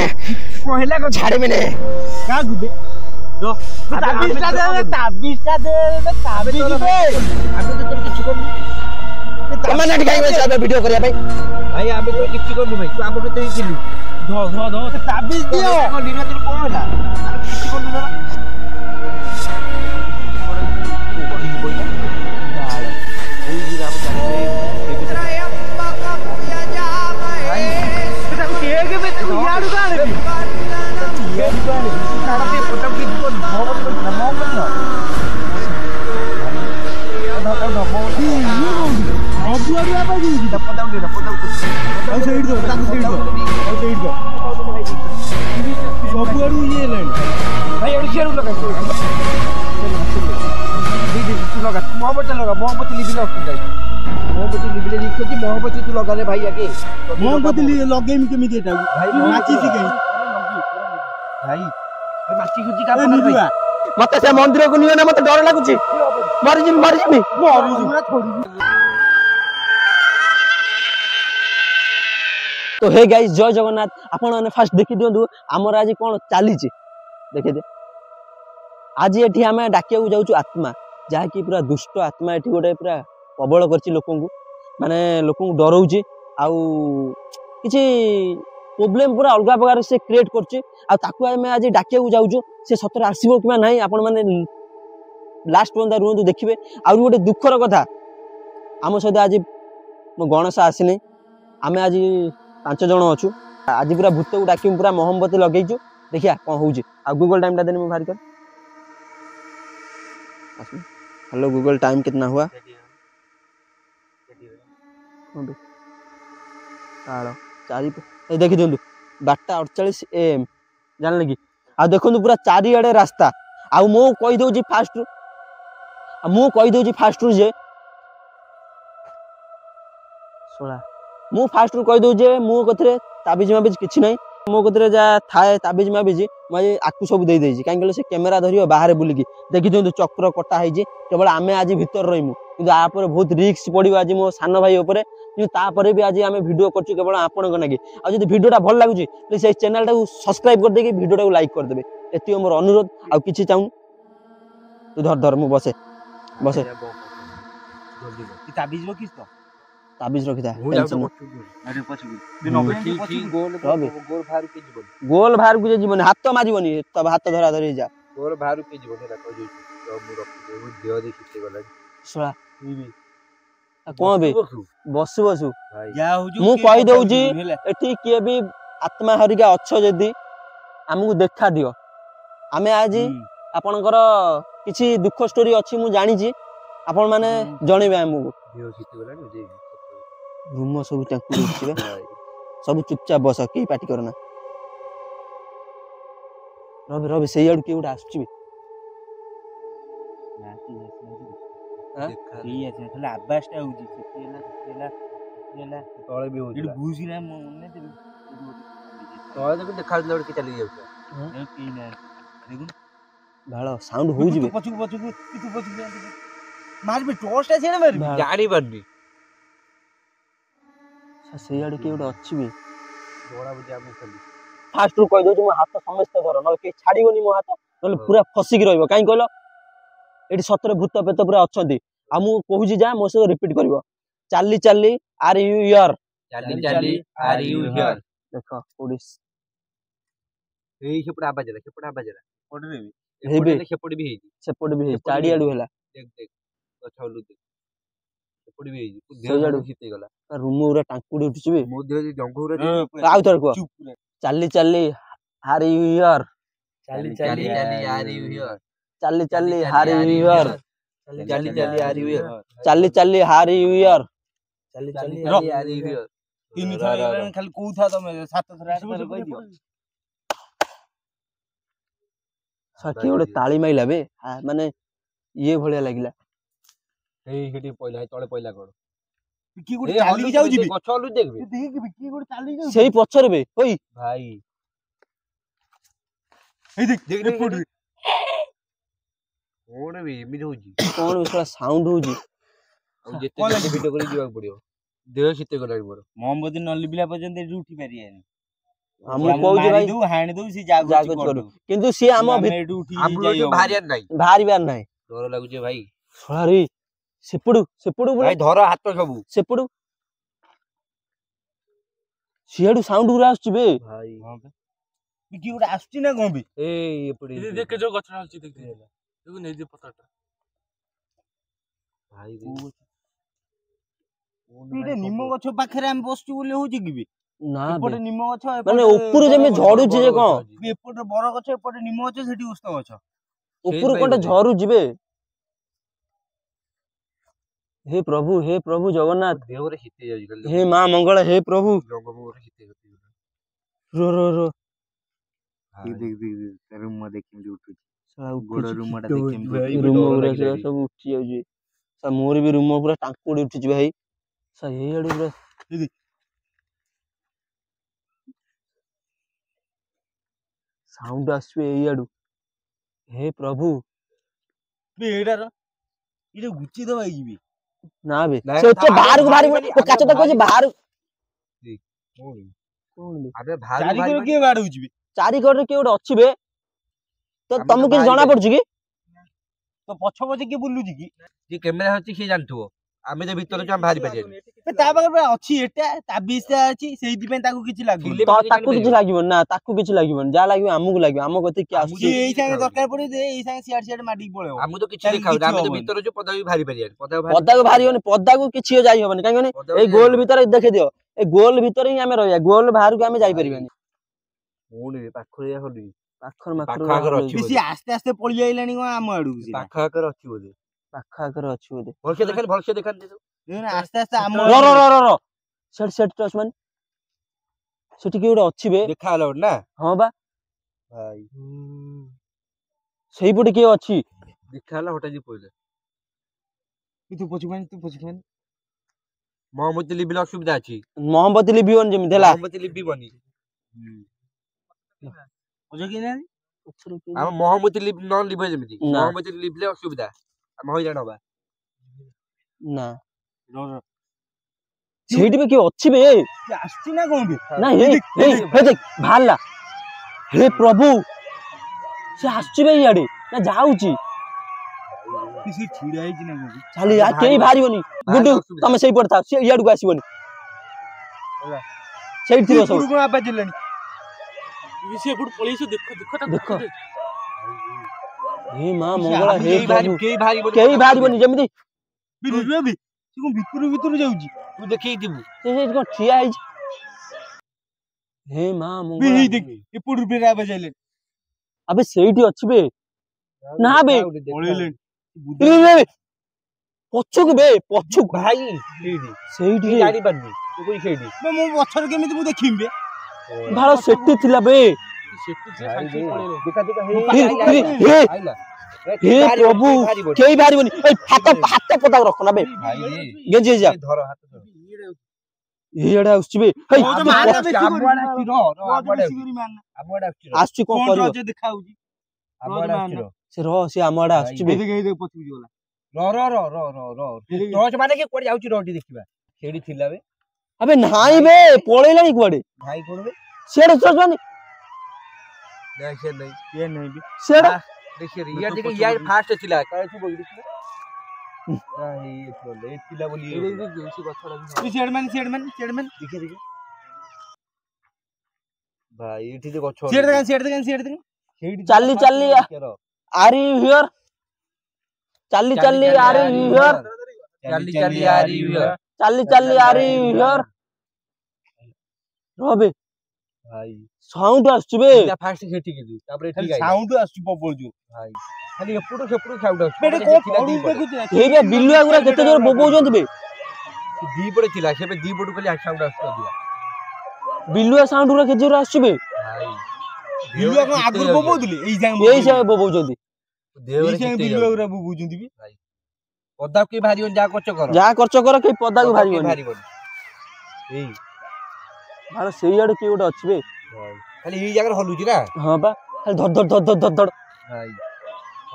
कहला को छाड़ मैंने का गुबे रो ताबिजटा दे ताबिज दे आबे तो किछ करनु तमा ना दिखाई बस अब वीडियो करिया भाई भाई आबे तो किछ करनु भाई तू आबे तो किलु धो ताबिज दियो को नीरज को होला किछ करनु जरा मोहब्बती तू लगा रे भाई आगे मोहब्बती लगेम केमिति एटा भाई नाची सिके भाई नाची खुची का बना भाई मते से मंदिर को नियो ना मते डर लागुची मरि जिमी तो हे गाइस जय जगन्नाथ आपण माने फास्ट देखि दियंदु हमर आज कोन चाली छि देखि दे आज एठी हमें डाकिया को जाउछु आत्मा जहा कि पूरा दुष्ट आत्मा एठी गोटे पूरा प्रबल करछि लोकन को माने लोकन को डराउछि आउ किछि प्रॉब्लम पूरा अलग प्रकार से क्रिएट करछि आ ताकू हमें आज डाकिया को जाउछु से सतर आसीबो किबा नाही आपण माने लास्ट बंदा रुंदु देखिबे आ गोटे दुखर कथा आम सहित आज मो गणेश आसिनी आमे आज 5 जण अछु आज पूरा भूत को डाकी पूरा मोहब्बती लगेइछु देखिया कोन होउछि आ गूगल टाइम टा देने में भारी कर हेलो गूगल टाइम कितना हुआ चारि देखी दिंतु 12:48 AM जानले कि आ देखु पूरा चारिआडे रास्ता आ मो कहि दउछि फास्ट रू जे सोला मु फास्ट रू कहि दउ जे मो कथरे ताबिज माबिज किछि नै मो कथरे जा थाए ताबिज माबिज मई आकु सब दे देछि काहे कहले से कैमरा धरियो बाहर बुलिकी देखि दिंतु चक्र कटा हैछि केवल आमे आज भीतर रहिमु किंतु आ पर बहुत रिस्क पडिबो आज मो सान भाई ऊपर किंतु ता परे भी आज आमे वीडियो करछु केवल आपण को नागी आ जदी वीडियोटा भल लागुछि प्लीज ए चैनल टा को सब्सक्राइब कर देकी वीडियोटा को लाइक कर देबे एति हमर अनुरोध आ किछि चाहू तू धर मु बसे की ताबिज रो किस तो ताबिज रखिता टेंशन अरे पछु गोल बाहर के जीवन हाथ तो मारिबनी तब हाथ धरा धरी जा गोल बाहर के जीवन हेला कह जोइ तो मु रख देह देखिते गला सोला कोन बे बसु या हो मु कहि दउ जी एठी के भी आत्मा हरिका अच्छ जदी हमहु देखा दियो आमे आज आपनकर किछि दुख स्टोरी अछि मु जानि छी आपण माने जणेबे हमहु देह देखिते गला जे रूम सब टांकु छिबे सब चुपचाप बस के पार्टी करना रवि से याड के उडा आछी देखा खाली आवाजटा होउची सेला तळे भी होउची बुझी ना मने देबे तळे देखो देखा लड़ के चली जाउछ की ना देखु भालो साउंड होउ जिबे पछु मार बे टॉर्च से ना मार गाड़ी बन्नी से याड के उडा अछि बे जोड़ा बुझा मु खाली फास्ट रू कहि दउ जे मो हाथ समस्त धर न के छाडीगोनी मो हाथ न पूरा फसी के रहइबो काई कहलो एटी सतरे भूत पेत पूरा अछंती आ मु कहूजी जा मो से रिपीट करबो चाली चाली आर यू हियर देखो ओडिस ए खेपड़ा आवाज पडरे भी खेपड़ी भी हेजी सेपड़ भी चाडी आडू हैला देख गछलु देख खेपड़ी भी हेजी देह हिते गला रूम उरा टांकुडी उठिछबे मो देह जंग उरा आउ थर को चाली चाली आर यू हियर चाली आर यू हियर चाली चाली हार यू हियर चाली आर यू हियर चाली चाली हार यू हियर चाली आर यू हियर तीन थर खाली कोउ था तमे सात थर आठ थर कहि दियो सखी ओडे ताली माइला बे माने ये भलिया लागिला हेई हेटी पहिला तळे पहिला कोड की गुड चाली जाउ जिबे गछलु देखबे देख की गुड चाली जाउ सेही पछर बे ओई भाई हे देख एपड़ ओडे भी एमि होजी कोन उसला साउंड होजी जेते वीडियो करी जीवा पड़ियो देह सिते गलाइ मोर मोमबत्ती न लिबिला पर्यंत उठी पारियानी हम कहू भाई दू हाणी दू सी जागो जागो करू किंतु सी हम भारियार नाही बाहर नाही डर लागुचे भाई सॉरी सेपड़ू सेपड़ू भाई धर हाथ सब सेपड़ू सियाडू साउंड गुरा आछी बे भाई हां बे की गोटा आछी ना कोन बे ए एपड़ी ये देख के जो गछरा आछी देख देखो नै जे पताटा भाई रे निम गछ पाखरे हम बसचू बोले होची कि बे ना एपटे निम गछ माने ऊपर जेमे झड़ू जे कोन एपटे बर गछ एपटे निम गछ सेठी उस्त गछ ऊपर कोनटे झड़ू जिबे हे प्रभु जगन्नाथ देवरे हिते जाई गल हे मां मंगल हे प्रभु जगमोर हिते गति रो देख रूम में देखिम उठू साला गोड़ रूम टा देखिम रूम पूरा सब उठी जाउजी सा मोर भी रूम पूरा टांकुड़ी उठी छी भाई सा हे आडू पूरा साउंड आसबे ए आडू हे प्रभु बे एडार इले गुची दबा जीबी ना बे से बाहर को बाहर को काच तक बाहर कोन बे अबे भारी भारी के बाड़ होची बे चारी कड़ के ओड अछि बे तो तुमको किछ जाना पड़ छी की तो पछ पछ के बुल्लू छी की जे कैमरा होची से जानथो आमे जे भीतर जो हम भारी पाजे ता पाखर अछि एटा ताबिसा अछि सेहि पे ताकू किछ लागु तो ताकू किछ लागिवो ना ताकू किछ लागिवो जा लागिवो हमकु लागिवो हम गति के आसु एई संगे दरकार पड़ी दे एई संगे सियाड सियाड माडी पळेबो हम तो किछ देखाउ आमे तो भीतर जो पदा भी भारी पाजे पदा को भारी होनी पदा को किछ जाई होबनी काहे कोनी ए गोल भीतर देखे दियो ए गोल भीतर ही हमें रहया गोल बाहर को हमें जाई परिबानी ओने पाखरे होली पाखर माखर पाखर अछि बेसी आस्ते आस्ते पळि आइलानी को हम आडू पाखर अछि बोले पाखर अछि बोले भलसे देखन दे आस्ते आस्ते हम रो सेट सेट टचमन सेठी के ओड अछि बे देखा लो ना हां बा भाई सही पटी के अछि देखा ला हटा जी पहिले तू पछुमान मोहम्मद लिबिला सुविधा अछि मोहम्मद लिबिवन जेम देला मोहम्मद लिबि बनी ओजे कि ना हम मोहम्मद लिब नॉन लिबे जेमिति मोहम्मद लिबले असुविधा हम होई जानबा ना सेठी बे के अछि बे आस्ती ना कोन बे ना हे देख भाला हे प्रभु से आछि बे याडे ना जाउची किसी छिड़ा है कि ना कोन खाली आ केई भारी बनी गुड्डू तमे सही पड़ता से याडू को आसीबनी होला सही थिरो सब गुडू को आपा जलनी विषय गुड पळीस देखो हे मां मंगला हे प्रभु केई भारी बनी जेमिति बिरुबे बे से को भितरु जाउची तू देखि दिबु से को ठिया है हे मां मंगला बे देख ए पुड रुपे रा बजाइले अबे सेठी अछि बे ना बे पळेले बे पछुक बे पछुक भाई सेठी गाड़ी बननी तू कोई खेडी बे मो पछर केमिति मु देखिम बे भालो सेठी थिला बे सेठी से सांची पळेले देखा आइला हे प्रभु केई भारी बनी ए हाथ पता रख ना बे गेंजे जा धर हाथ ये एडा उछि बे हे आछि को करियो जे देखाउजी से रो से आमाडा आछि बे देख पछु जोला रो टॉर्च माने के कोड जाउची रोटी देखिबा सेडी थिला बे अबे नाही बे पळेलानी कोडे भाई कोन बे सेड सजवानी देखे नहीं ये नहीं बे सेड देखिए यार देखिए यार फास्ट थिला काय छु बोल देखिला ये बोले थिला बोली ये उसी बछड़ा भी शेडमैन देखिए भाई एठी जे गछ शेड देखन चाली आर यू हियर चाली आर यू हियर चाली आर यू हियर चाली आर यू हियर रोबे भाई साउंड आछबे इला फास्ट खेती के दू तापर ठीक है साउंड आछी बबल जो भाई खाली एपुडो साउंड आछी बेटे को फड़ू देखु हे बे बिल्लुआ गुरा केते जोर बोबोजंत बे दी पड़े थिला से बे दी पड़ू खाली साउंड आछी दिया बिल्लुआ साउंड गुरा केते जोर आछबे भाई बिल्लुआ को आगुर बोबोदले एई से बोबोजंती देवरे से बिल्लुआ गुरा बोबोजंती बे भाई पदा के भारी होन जा खर्च कर के पदा के भारी होन एई भालो सेई आडे के ओड अछि बे खाली एई जगह हलुची ना हां बा खाली धड़ भाई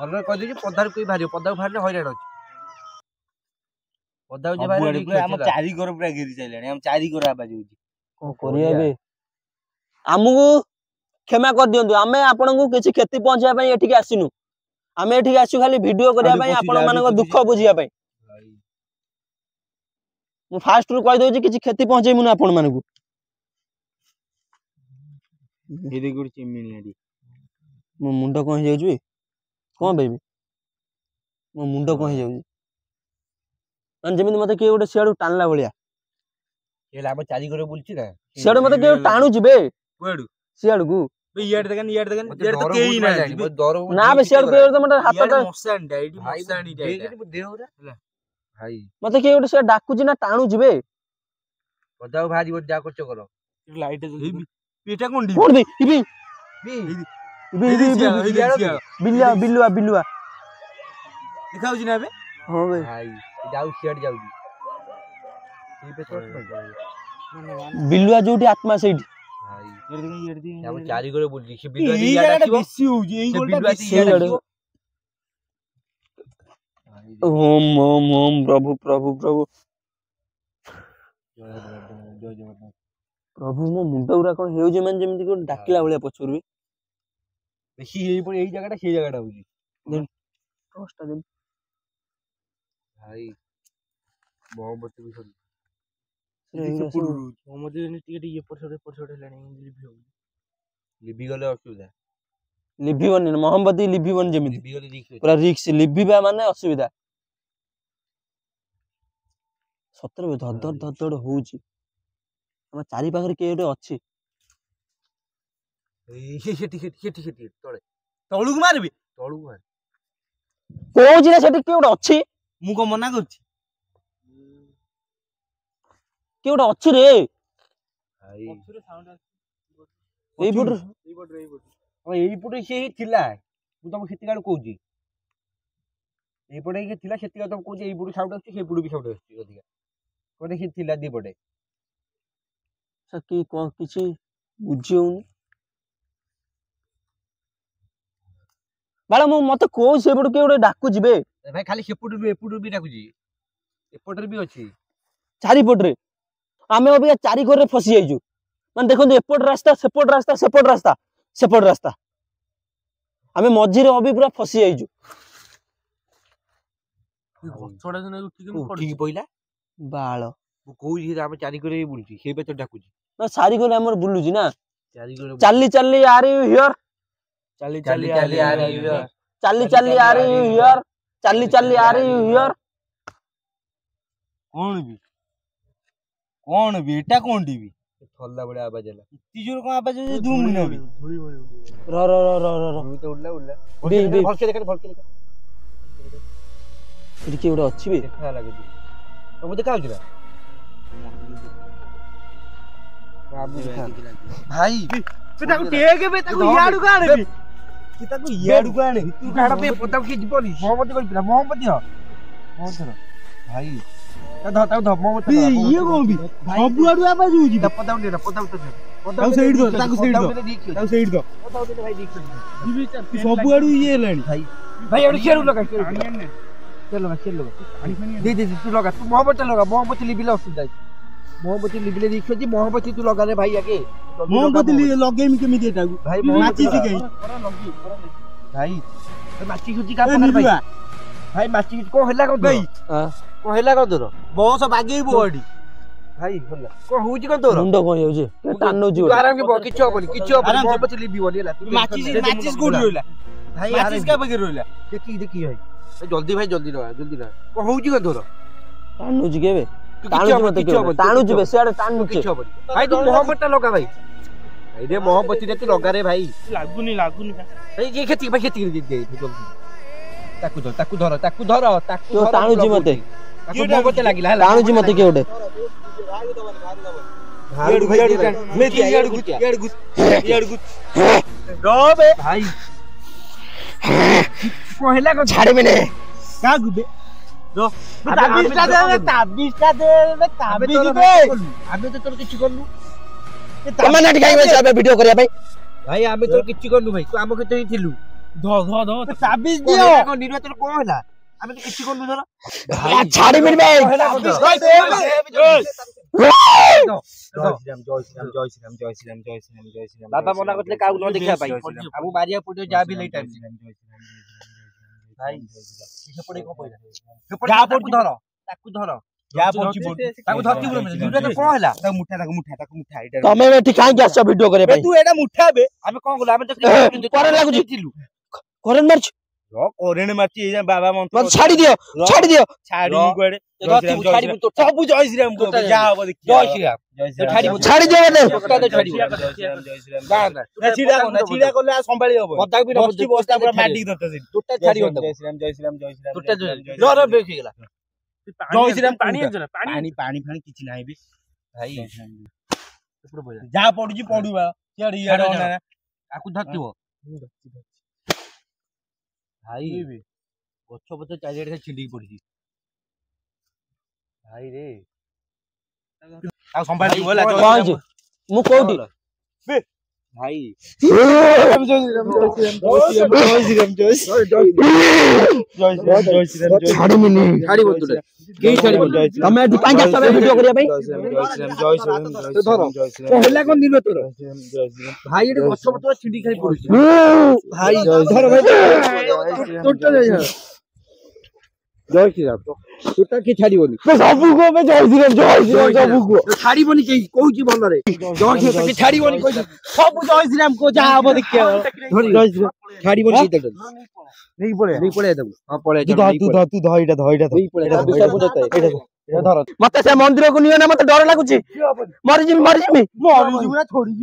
और कह दे पदार कोई भारी पदा भारी हइराण अछि पदा जे भारी हम चारी घर पूरा घेरी चैलानी हम चारी घर आवाज होची को करिया बे आमको क्षमा कर दियंतु आमे आपनको किछि क्षति पहुंचाबा पई एठिक आसिनु आमे एठिक आसु खाली वीडियो करिया पई आपण मानको दुख बुझिया पई मु फास्ट रु कहि दोछि किछि क्षति पहुंचैमु न आपण मानको ये देखो चिमनी आडी मो मुंड कोन हो जाउछि कोन बेबी मो मुंड कोन हो जाउछि मन जेमिति मते के गोटे सियाडू टानला भलिया ये लाभ चारी करे बोलछि ना सियाडू मते के टाणु जिबे कोडू सियाडू को बे याड देखन याड तो केही ना डर ना बे सियाडू के तो मते हाथ तो मसान डाइडी मसानी डाइडी देहरा भाई मते के गोटे सिया डाकु जिना टाणु जिबे बजाओ भाजी बजा करछ करो लाइट पेटा कोन दी कोन बे इबी बिल्लुआ बिल्लुआ बिल्लुआ दिखाउ छी ना बे हां बे भाई जाऊ शेड जाऊ दी पे शॉट बिल्लुआ जोटी आत्मा सेठी भाई ये दी हम चारी करे बोल छी बिल्लुआ दी याड आखिबो बेसी हो जी एई गोलटा बेसी याड ओम ओम ओम प्रभु प्रभु प्रभु प्रभु मो मुंड उरा कोन हेउ जे मन जेमिति को डाकिला भलिया पछुरबे बेसी एई जगहटा से जगहटा होजी टोस्टा दे भाई मोहब्बत भी सुन मोहम्मद ने टिके ये पछोड़े लाणी लिभि हो लिभि गले असुविधा लिभिबन मोहम्मदी लिभिबन जेमिति लिभि गले रिक्स पूरा रिक्स लिभिबा माने असुविधा सतर में धड़ धड़ धड़ होउची हम चारि पाखरे के एटे अछि हेटी तळे तळुक मारबी तळुक मार कोउची ना सेठी के ओटे अछि मु को मना करछि के ओटे अछि रे भाई पछरे साउंड एई फुट एई पटे से थिला मु तम खेती गाड कहूची एई पटे के थिला खेती गाड तम कहूची एई पटे साउंड आछि से पटे भी साउंड आछि अधिका कोने से थिला दी पटे सकी को किछि बुझियोनी बाला मो मते को से पटे के ओटे डाकू जिबे भाई खाली सेपट भी डाकुची एपटर भी अछि चारि पटरे आमे अबे चारि घरे फसी जाइजु मन देखो एपट रास्ता सेपट रास्ता आमे मझिरे अबे पूरा फसी जाइजु गछडा जने उठिके ठीक पइला बाळ मु कोइ आमे चारि घरे बुलची से बे तो डाकुची ना चारि घरे हमर बुलुजी ना चारि घरे चाली चाली आर यू हियर चाली चाली आर यू हियर चाली चाली आर यू हियर चाली चाली आर यू हियर कौन भी एटा कौन टीवी थल्ला बडा आवाज आला इति जोर को आवाज जे धूम न भी र र र र र तू तो उडला दे दे भलके देख इति के उडा अछि बे देखा लागे तो मु देखा होजरा भाई पेटा को टेके बे ताको याडू काणे बे कि ताको याडू काणे तू काडा पे पता के जीवनी मोहम्मद कोइ पिला मोहम्मद हो भाई ध मोहम्मद ये को भी सब आडू आवाज होजी पता उडे पता ताको साइड दो ताको साइड दो पता उडे भाई देख सब आडू ये हेलानी भाई एडू खेलू लगा चलो दे तू लगा तू मोहब्बत लगा मोहब्बत लिबिला असुविधा मोहब्बत लिबिले देखो जी मोहब्बत तू लगा रे भाई आगे मोहब्बत लगेम केमिति एटा भाई माची सिकै भाई माची खुची का पकड़ भाई भाई माची को हल्ला कर भाई को हल्ला कर दो बॉस बागे बोडी भाई हल्ला को होजी कर दो मुंड को हेउजे टानो जी आराम के किछो बोली मोहब्बत लिबी बोली ला माचिस कोडी रोला भाई माचिस का बगे रोला देखी भाई जल्दी रहा को होजी कर दो टानो जी केबे टाणु जिबे सियाडे टाणु किछ भाई तू मोहब्बत लगा भाई रे मोहब्बत रे तू लगा रे भाई लागुनी भाई ये खेती दे जल्दी ताकू धर तो टाणु जी मते मोहब्बत लागिला टाणु जी मते के ओडे भाई कोहला को छाड़े मैंने का गुबे दो ताबिस्टा दे ताबिज दे आबे तो तोर किछ करलु तमा नाटी खाइ बस आबे वीडियो करिया भाई भाई आबे तोर किछ करलु भाई तू आमो केते थिलु धो ताबिज दियो को निर्वाचन को होला आबे तो किछ करलु धर छाड़ी मेरे भाई बाबा मना करते काऊ न देखा भाई अब मारिया पड़ो जा भी नहीं टाइम भाई सेपड़े को पइला जा पड़ू धर ताकू धर जा पड़ू ताकू धरती बोल दुटा तो कोन हला ताकू मुठा एटा तमे एठी काई आछ वीडियो करे भाई तू एटा मुठा बे हमें कोन गोला हमें तो करे लागु करन मारछ कोरेन माची ए बाबा मन मत छाड़ी दियो छाड़ी कोड़े छाड़ी तो सब जय श्री राम को जा हो देख जय श्री राम छाड़ी दियो मते टोटा तो छाड़ी जय श्री राम ना छिड़ा कोले संभाली हो बता भी बस्ती बस्ता पूरा माटी दत टोटा छाड़ी हो जय श्री राम टोटा रो ब्रेक हो गेला जय श्री राम पानी आंजला पानी किछि नाही बे भाई जा पडुजी पडुबा केडी याडो ना आकु धक्तिबो भाई गछ पत्र चारिआडे छिंडी पड़िछि भाई रे आ संभाली बोला कौन मु कोठी भाई छाड़ी मिनी छाड़ी बोतुले के छाड़ी बोल तमे एठी काई आछ वीडियो करिया भाई पहला कोन दिन तोर भाई एटे गछ पत्र छिंडी खाली पड़िछि भाई धर भाई टोटा जय श्री राम टोटा की छाड़ीबोनी सबु को में जय श्री राम सबु को छाड़ीबोनी के कहूची भल रे जय श्री राम की छाड़ीबोनी कहू सब जय श्री राम को जा हबो देखिया जय श्री राम छाड़ीबोनी के नहीं पड़े तब हां पड़े तू ध एटा नहीं पड़े एटा धर मते से मंदिर को नियो ना मते डर लागुची मरि जिमी ना छोड़ी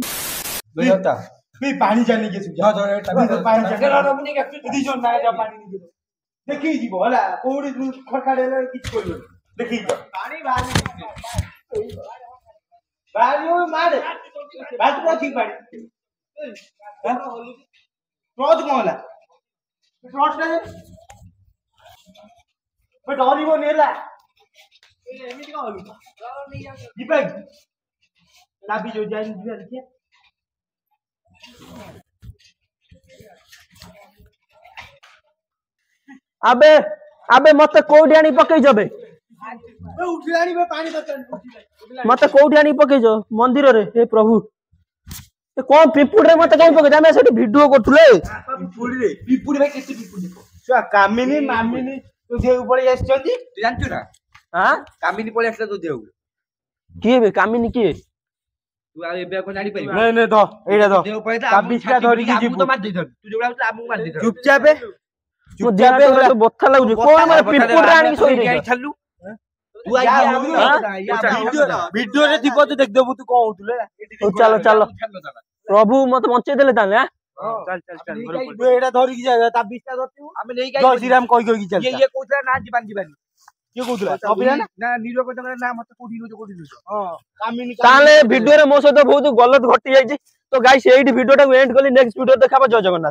बेटा बे पानी जाने के जा पानी जाने दी जो ना जा पानी नहीं देखी जीवो हला कोडी खड़खाड़ेला किछ कोइलो देखी पानी बाहर ओ मार बात को ठीक पानी रोज कोला रोज रे पे डरिबो नेला एमिति का होलु दीपक लाबी जो जाइन दिया देखिए अबे अबे मते कोठी आनी पकई जबे उठलानी बे पानी दतन मते कोठी आनी पकई जो मंदिर रे हे प्रभु ए कोन पिपुड रे मते काई पकई जामे सेठी वीडियो करथुले पिपुडी भाई केते पिपुडी छुआ कामिनी मामिनी तू देउ पळे आछथि तू जानछु ना हां कामिनी पळे आछला तू देउ के बे कामिनी के तू आ एबे को जानि परिबो नहीं द एडा द देउ पळे ता काबिसका धरि की जीव तो मार दे तू जोडा आमु मार दे चुपचाप मो जाबे तो बोथा लागु कोन मारे पिपुड रे आनी सोई दे छल्लू तू आ वीडियो रे दिबो तो देख देबो तू कोन होतुले चलो चलो प्रभु मत बंचे देले ताने चल तू एडा धरि की जा काबिसका धरती हमें नहीं जय श्री राम कहि कहि चल ये कोथला ना जीवानी के कोथला अबिरा ना नीरो को ना मत कोठी लो हां कामिनी ताले वीडियो रे मो सहित बहुत गलत घटी जाई छी तो गाइस एडी वीडियो टा एंड कली नेक्स्ट वीडियो देखाबा जय जगन्नाथ।